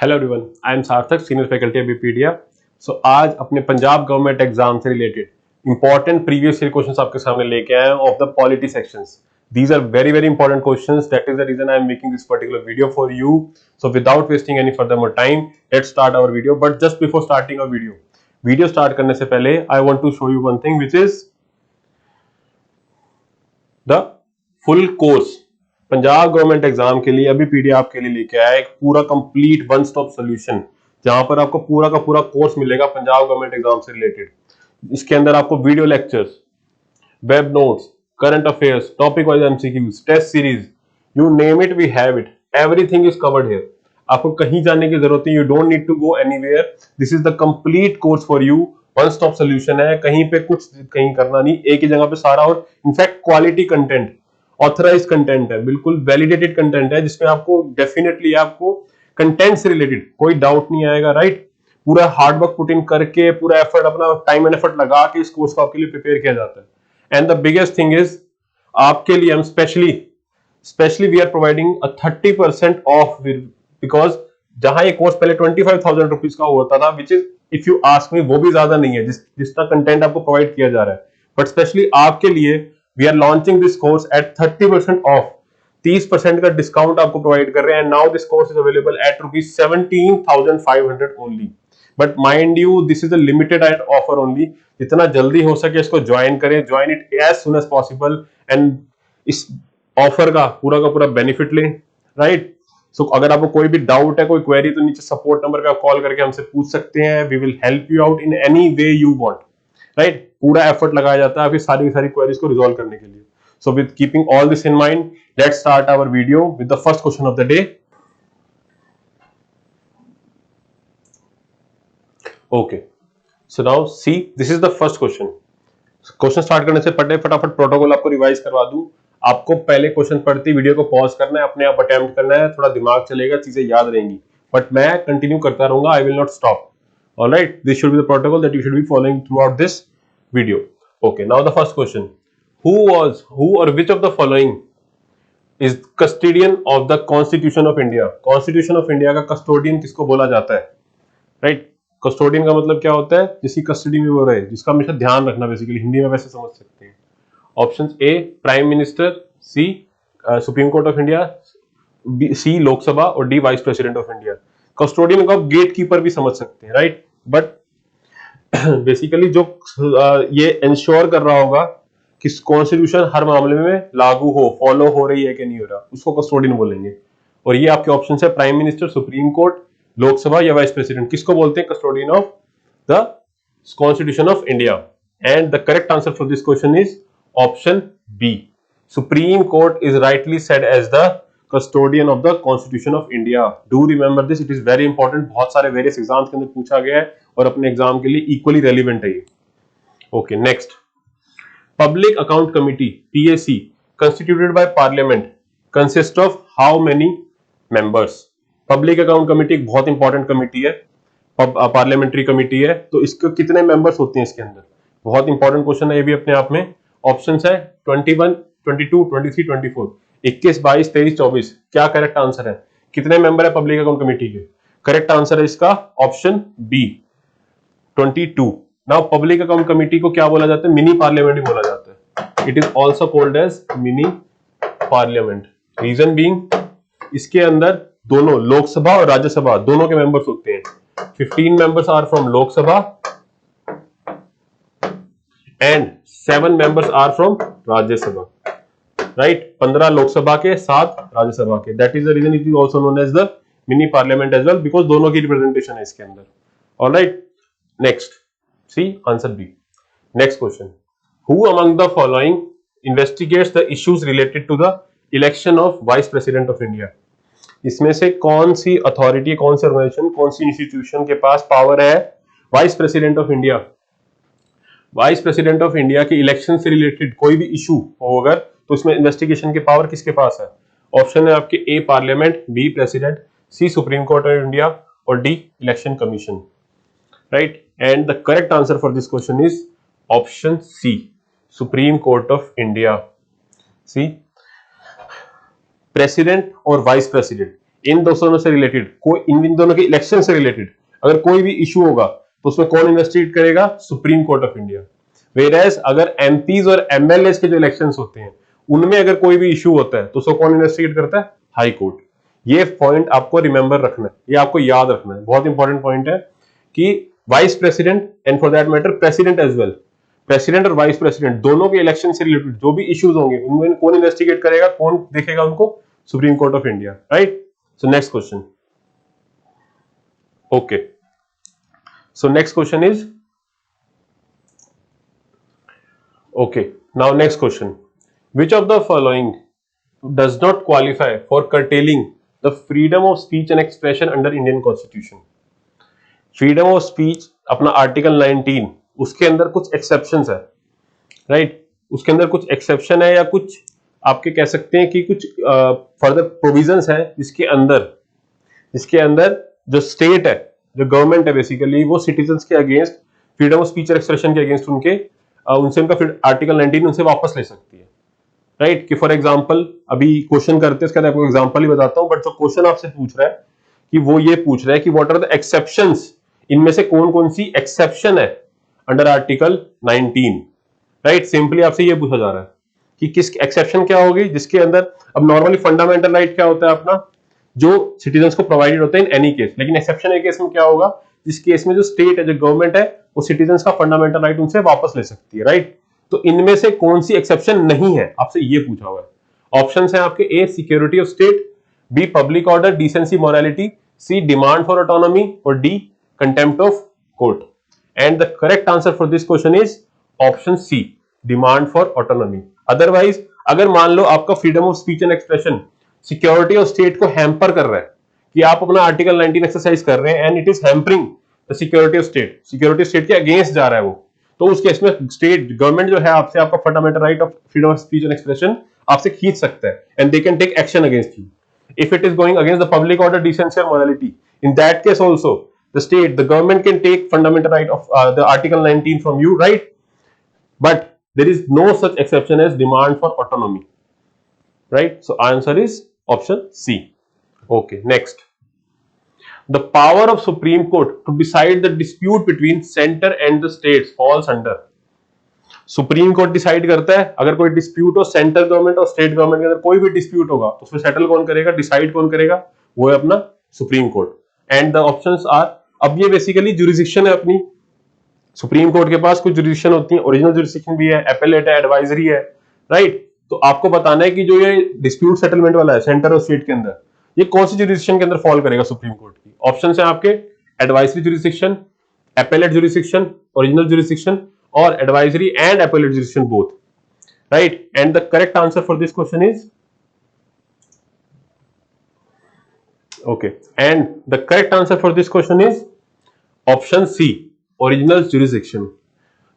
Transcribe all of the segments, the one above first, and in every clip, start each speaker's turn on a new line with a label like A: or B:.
A: Hello everyone, I am Sarthak, senior faculty at Bpedia. So आज अपने Punjab government exam से related important previous year questions आपके सामने लेके आए हैं of the polity sections. These are very very important questions, that is the reason I am making this particular video for you. So without wasting any further more time, let's start our video. But just before starting our video start करने से पहले I want to show you one thing which is the full course. Punjab government exam के लिए अभी PDF आपके लिए लेके आया एक पूरा कंप्लीट वन स्टॉप सॉल्यूशन, जहां पर आपको पूरा का पूरा कोर्स मिलेगा पंजाब गवर्नमेंट एग्जाम से रिलेटेड। इसके अंदर आपको video lectures, web notes, current affairs, topic wise MCQs, test series, you name it we have it, everything is covered here. आपको कहीं जाने की जरूरत नहीं, you don't need to go anywhere, this is the complete course for you. One stop solution है, कहीं पे कुछ कहीं करना नहीं, एक ही जगह पे सारा। और in fact quality content, authorise content है, बिल्कुल वैलिडेटेड कंटेंट है, जिसमें आपको डेफिनेटली आपको कंटेंट से रिलेटेड कोई डाउट नहीं आएगा, राइट। पूरा हार्ड वर्क पुट इन करके, पूरा एफर्ट, अपना टाइम एंड एफर्ट लगा के इस कोर्स को आपके लिए प्रिपेयर किया जाता है। And the biggest thing is, आपके लिए हम specially we are providing a 30% off, because जहां ये कोर्स पहले 25,000 रुपीज का होता था, which is if you ask me वो भी ज्यादा नहीं है जितना कंटेंट आपको प्रोवाइड किया जा रहा है। बट स्पेशली आपके लिए we are launching this course at 30% off, 30% का डिस्काउंट आपको प्रोवाइड कर रहे हैं। Now this course is available at ₹17,500 only. But mind you, this is a limited offer only. जितना जल्दी हो सके इसको ज्वाइन करें, join it as soon as possible, and इस ऑफर का पूरा बेनिफिट लें, राइट। सो अगर आपको कोई भी डाउट है, कोई क्वेरी, तो नीचे सपोर्ट नंबर पे आप कॉल करके हमसे पूछ सकते हैं। We will help you out in any way you want, right. पूरा एफर्ट लगाया जाता है आपकी सारी क्वेरीज को रिजॉल्व करने के लिए। So with keeping all this in mind, let's start our video with the first question of the day. Okay, so now see, this is the first question. Question start करने से पहले फटाफट protocol आपको revise करवा दूं। आपको पहले question पढ़ते वीडियो को पॉज करना है, अपने आप अटेम्प्ट करना है, थोड़ा दिमाग चलेगा, चीजें याद रहेंगी, बट मैं कंटिन्यू करता रहूंगा, I will not stop. Alright, this should be the protocol that you should be following through out this video. Okay, now the first question. Who or which of the following is custodian of the Constitution of India? Constitution of India का custodian किसको बोला जाता है? Right? Custodian का मतलब क्या होता है? जिसकी कस्टडी में वो रहे, जिसका हमेशा ध्यान रखना, बेसिकली हिंदी में वैसे समझ सकते हैं। Option A prime minister, C Supreme Court of India, C Lok Sabha, और D vice president of India. Custodian को आप गेट कीपर भी समझ सकते हैं, राइट। बट बेसिकली जो ये इंश्योर कर रहा होगा कि कॉन्स्टिट्यूशन हर मामले में लागू हो, फॉलो हो रही है कि नहीं हो रहा, उसको कस्टोडियन बोलेंगे। और ये आपके ऑप्शन है prime minister, supreme court, Lok Sabha या वाइस प्रेसिडेंट। किसको बोलते हैं custodian of the constitution of India? And the correct answer for this question is option B, supreme court is rightly said as the custodian of the constitution of India. Do remember this, it is very important, बहुत सारे various exams के अंदर पूछा गया है और अपने exam के लिए इक्वली रेलिवेंट है ये। Okay, next, public account committee PAC constituted by parliament consist of how many members? Public account committee एक बहुत इंपॉर्टेंट कमिटी है, पार्लियामेंट्री कमिटी है, तो इसके कितने मेंबर्स होते हैं इसके अंदर? बहुत इंपॉर्टेंट क्वेश्चन है ये भी अपने आप में। ऑप्शन है 21, 22, 23, 24, 21, 22, 23, 24। क्या करेक्ट आंसर है? कितने मेंबर है पब्लिक अकाउंट कमेटी के? करेक्ट आंसर है इसका option B, 22। Now public account committee को क्या बोला जाता है? मिनी पार्लियामेंट ही बोला जाता है। It is also called as mini parliament. Reason being, इसके अंदर दोनों लोकसभा और राज्यसभा दोनों के मेंबर्स होते हैं। 15 members are from Lok Sabha and 7 members are from Rajya Sabha, right. 15 Lok Sabha के, 7 राज्यसभा के। That is the reason it is also known as the mini parliament as well, because दोनों की रिप्रेजेंटेशन है इसके अंदर। Alright, next, see answer B. Next question, who among the following investigates the issues related to the election of vice president of India? इसमें से कौन सी authority, कौन सी organisation, कौन सी इंस्टीट्यूशन के पास पावर है vice president of India? Vice president of India के election से related कोई भी इशू हो अगर, तो उसमें इन्वेस्टिगेशन की पावर किसके पास है? ऑप्शन है आपके A parliament, B president, C Supreme Court of India, और D Election Commission, right. And the correct answer for this question is option C, Supreme Court of India. C, president और vice president इन दोनों से related, कोई इन दोनों के election से related अगर कोई भी इशू होगा तो उसमें कौन इन्वेस्टिगेट करेगा? Supreme Court of India. Whereas अगर एमपीज और एमएलए के जो इलेक्शंस होते हैं उनमें अगर कोई भी इशू होता है तो उसको कौन इन्वेस्टिगेट करता है? High court. ये पॉइंट आपको रिमेंबर रखना है, ये आपको याद रखना है, बहुत इंपॉर्टेंट पॉइंट है कि vice president and for that matter president as well, president और वाइस प्रेसिडेंट दोनों के इलेक्शन से रिलेटेड जो भी इश्यूज होंगे उनमें कौन इन्वेस्टिगेट करेगा, कौन देखेगा उनको? Supreme Court of India, right? So next question. Okay, so next question is okay, now next question, which of the following does not qualify for curtailing the freedom of speech and expression under Indian Constitution? Freedom of speech अपना article 19 उसके अंदर कुछ exceptions है, right? उसके अंदर कुछ exception है या कुछ आपके कह सकते हैं कि कुछ फर्दर प्रोविजंस है जिसके अंदर जो स्टेट है, जो गवर्नमेंट है बेसिकली, वो सिटीजन्स के अगेंस्ट फ्रीडम ऑफ स्पीच और एक्सप्रेशन के अगेंस्ट उनसे उनका आर्टिकल 19 उनसे वापस ले सकती है, राइट? कि फॉर एग्जांपल अभी क्वेश्चन करते हैं, इसका आपको एग्जांपल ही बताता हूं, बट जो क्वेश्चन आपसे पूछ रहा है कि वो ये पूछ रहा है कि व्हाट आर द एक्सेप्शंस, इनमें से कौन कौन सी एक्सेप्शन है अंडर आर्टिकल 19, राइट? सिंपली आपसे ये पूछा जा रहा है कि किस एक्सेप्शन क्या होगी जिसके अंदर, अब नॉर्मली फंडामेंटल राइट क्या होता है अपना, जो सिटीजन्स को प्रोवाइडेड होता है इन एनी केस, लेकिन एक्सेप्शन केस में क्या होगा, जिस केस में जो स्टेट है, जो गवर्नमेंट है, वो सिटीजन्स का फंडामेंटल राइट उनसे वापस ले सकती है, राइट? तो इनमें से कौन सी एक्सेप्शन नहीं है, आपसे ये पूछा हुआ है। ऑप्शंस हैं आपके: A security of state, B public order decency morality, C demand for autonomy, और D contempt of court. And the correct answer for this question is option C, demand for autonomy. Otherwise अगर मान लो आपका freedom of speech and expression security of state को hamper कर रहा है कि आप अपना आर्टिकल 19 एक्सरसाइज कर रहे हैं and it is hampering the security of state, security state के अगेंस्ट जा रहा है वो, तो उस केस में स्टेट गवर्नमेंट जो है आपसे आपका fundamental right of freedom of speech and expression आपसे खींच सकता है and they can take action against you if it is going against the public order, decency or morality. In that case also the government can take fundamental right of the article 19 from you, right? But there is no such exception as demand for autonomy, right? So answer is option C. Okay, next. The power of Supreme Court to decide the dispute between center and the states falls under. Supreme court decide करता है अगर कोई dispute हो central government और state government के अंदर, कोई भी डिस्प्यूट होगा तो उसमें सेटल कौन करेगा, डिसाइड कौन करेगा, वो है अपना supreme court. And the options are, अब ये बेसिकली जुरिसडिक्शन है अपनी, सुप्रीम कोर्ट के पास कुछ जुरिसडिक्शन होती है, ओरिजिनल जुरिसडिक्शन भी है, एपेलेट है, एडवाइजरी है, राइट? तो आपको बताना है कि जो ये डिस्प्यूट सेटलमेंट वाला है सेंटर और स्टेट के अंदर, ये कौन सी जुरिसडिक्शन के अंदर फॉल करेगा सुप्रीम कोर्ट की। ऑप्शंस है आपके: advisory jurisdiction, appellate jurisdiction, original jurisdiction, or advisory and appellate jurisdiction both, right? And the correct answer for this question is okay, and the correct answer for this question is option C, original jurisdiction.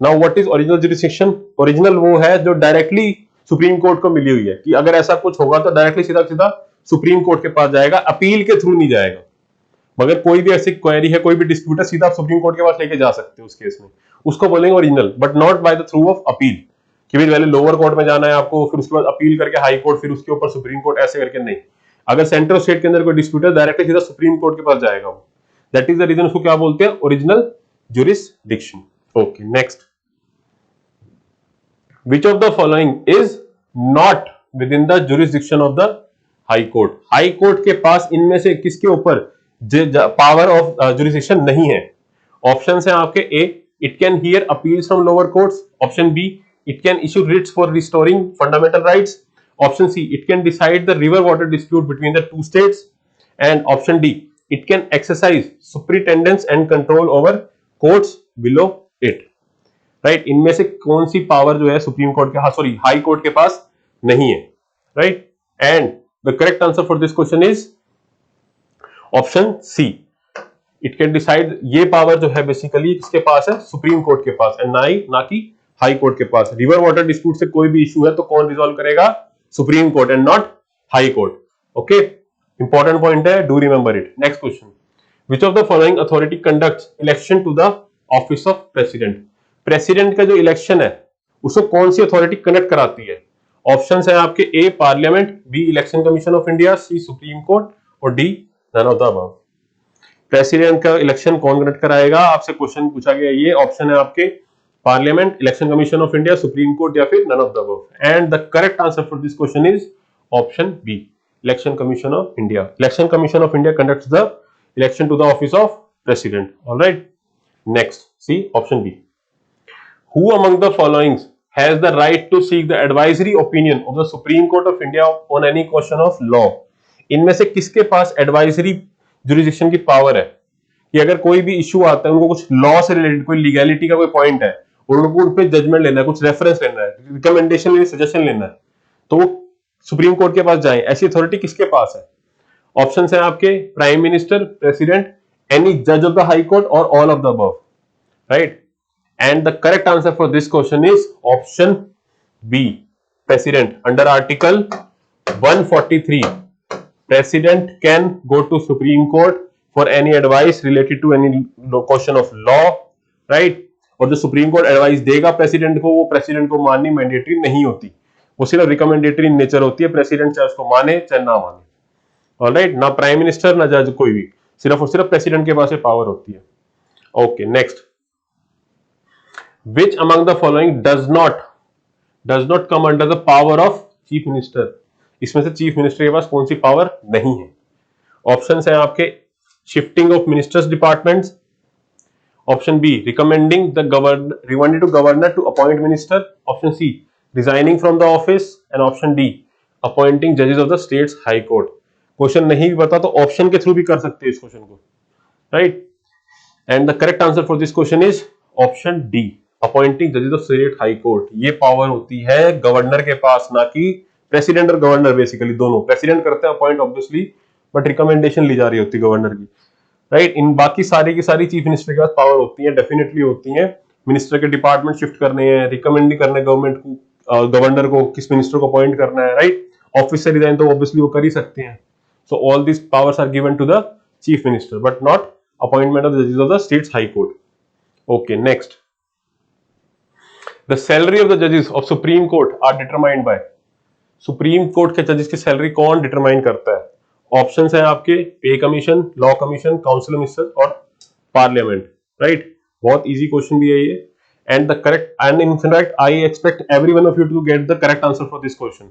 A: Now what is original jurisdiction? Original वो है जो directly supreme court को मिली हुई है कि अगर ऐसा कुछ होगा तो डायरेक्टली सीधा सीधा सुप्रीम कोर्ट के पास जाएगा, अपील के थ्रू नहीं जाएगा। मगर कोई भी ऐसी क्वेरी है, कोई भी डिस्प्यूट है, सीधा आप सुप्रीम कोर्ट के पास लेके जा सकते हो उस केस में, उसको बोलेंगे original, but not by the through of appeal कि भाई पहले लोअर कोर्ट में जाना है आपको, फिर उसके बाद अपील करके हाई कोर्ट, फिर उसके ऊपर सुप्रीम कोर्ट, ऐसे करके नहीं। अगर सेंट्रल स्टेट के अंदर कोई डिस्प्यूट है डायरेक्टली सीधा सुप्रीम कोर्ट के पास जाएगा वो, दैट इज द रीजन उसको क्या बोलते हैं, original jurisdiction. Okay, next. Which of the following is not with in the jurisdiction of the high court? High Court के पास इनमें से किसके ऊपर पावर ऑफ जुरिसडिक्शन नहीं है? ऑप्शंस हैं आपके: A it can hear appeals from lower courts, option B it can issue writs for restoring fundamental rights, option C it can decide the river water dispute between the two states, and option D it can exercise superintendence and control over courts below it, right? इनमें से कौन सी power जो है Supreme Court के, High Court के पास नहीं है, right? And the correct answer for this question is option C, it can decide. ये पावर जो है बेसिकली किसके पास है, सुप्रीम कोर्ट के पास, एंड ना कि हाई कोर्ट के पास। रिवर वाटर डिस्प्यूट से कोई भी इशू है तो कौन रिजॉल्व करेगा, Supreme court and not High Court. Okay, important point है, do remember it. Next question, which of the following authority conducts election to the office of president? President का जो इलेक्शन है उसको कौन सी अथॉरिटी कंडक्ट कराती है? Options है आपके: A parliament, B Election Commission of India, C Supreme Court, और D none of the above. President का इलेक्शन कौन कंडक्ट कराएगा, आपसे क्वेश्चन पूछा गया, ये ऑप्शन है आपके parliament, Election Commission of India, Supreme Court या फिर none of the above. And the correct answer for this question is option B, Election Commission of India. Election Commission of India conducts the election to the office of president. Alright, next see option B. Who among the following has the right to seek the advisory opinion of the Supreme Court of India on any question of law? इनमें से किसके पास advisory jurisdiction की power है कि अगर कोई भी issue आता है, उनको कुछ लॉ से रिलेटेड कोई लीगैलिटी का कोई पॉइंट है और उनको उन पे जजमेंट लेना है, कुछ रेफरेंस लेना है, रिकमेंडेशन लेना, सजेशन लेना है, तो वो सुप्रीम कोर्ट के पास जाए, ऐसी अथॉरिटी किसके पास है? ऑप्शन है आपके प्राइम मिनिस्टर, प्रेसिडेंट, एनी जज ऑफ द हाई कोर्ट और all of the above. Right, and the correct answer for this question is option B, president. Under article 143, president can go to Supreme Court for any advice related to any question of law, right? और जो supreme court advice देगा president को, वो president को माननी mandatory नहीं होती, वो सिर्फ रिकमेंडेटरी इन नेचर होती है, प्रेसिडेंट चाहे उसको माने चाहे ना माने। ऑलराइट, ना प्राइम मिनिस्टर ना जज कोई भी, सिर्फ और सिर्फ प्रेसिडेंट के पास पावर होती है। Okay, next, which among the following does not come under the power of chief minister? इसमें से चीफ मिनिस्टर के पास कौन सी पावर नहीं है? ऑप्शंस हैं आपके shifting of ministers departments, option B recommending the to governor to appoint minister, option C resigning from the office, and option D appointing जजेस of the states High Court. Question नहीं भी पता तो option के through भी कर सकते हैं इस क्वेश्चन को। Right, and the correct answer for this question is option D, appointing जजेस ऑफ स्टेट हाई कोर्ट। ये पावर होती है गवर्नर के पास, ना कि प्रेसिडेंट और गवर्नर, बेसिकली दोनों। प्रेसिडेंट करते हैं अपॉइंट ऑब्वियसली, बट रिकमेंडेशन ली जा रही होती है गवर्नर की। राइट, इन बाकी सारी की सारी चीफ मिनिस्टर के पास पावर होती है, डेफिनेटली होती है। मिनिस्टर के डिपार्टमेंट शिफ्ट करने हैं, रिकमेंड करने गवर्नमेंट को, गवर्नर को किस मिनिस्टर को अपॉइंट करना है। राइट, ऑफिस से रिजाइन तो ऑब्वियसली वो कर ही सकते हैं। So all this powers are given to the chief minister, but not appointment of जजेस of the states High Court. Okay, next, The salary of the judges of Supreme Court are determined by, supreme Court के जजेस की salary कौन determine करता है? Options हैं आपके पे commission, law commission, council minister और पार्लियामेंट। राइट, बहुत इजी क्वेश्चन भी है ये। And the correct, and in fact I expect every one of you to get the correct answer for this question,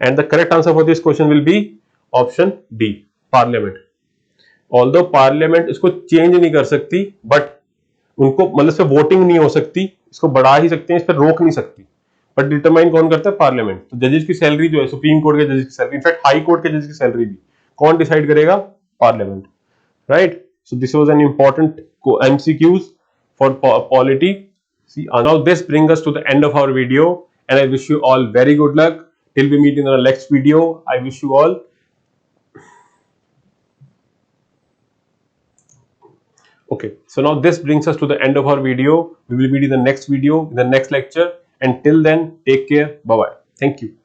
A: and the correct answer for this question will be option D, parliament. Although parliament इसको change नहीं कर सकती, but उनको मतलब से voting नहीं हो सकती, इसको बढ़ा ही सकते हैं, इस पर रोक नहीं सकती, बट डिटरमाइन कौन करता है? पार्लियामेंट। तो जजेस की सैलरी जो है, सुप्रीम कोर्ट के जजेस की सैलरी, इनफैक्ट हाई कोर्ट के जजेस की सैलरी भी कौन डिसाइड करेगा? Parliament. Right, so this was an important MCQs for polity. Now this brings us to the end of our video, and I wish you all very good luck till we meet in the next video. I wish you all okay. So now this brings us to the end of our video. We will meet in the next video, in the next lecture. And till then, take care. Bye bye. Thank you.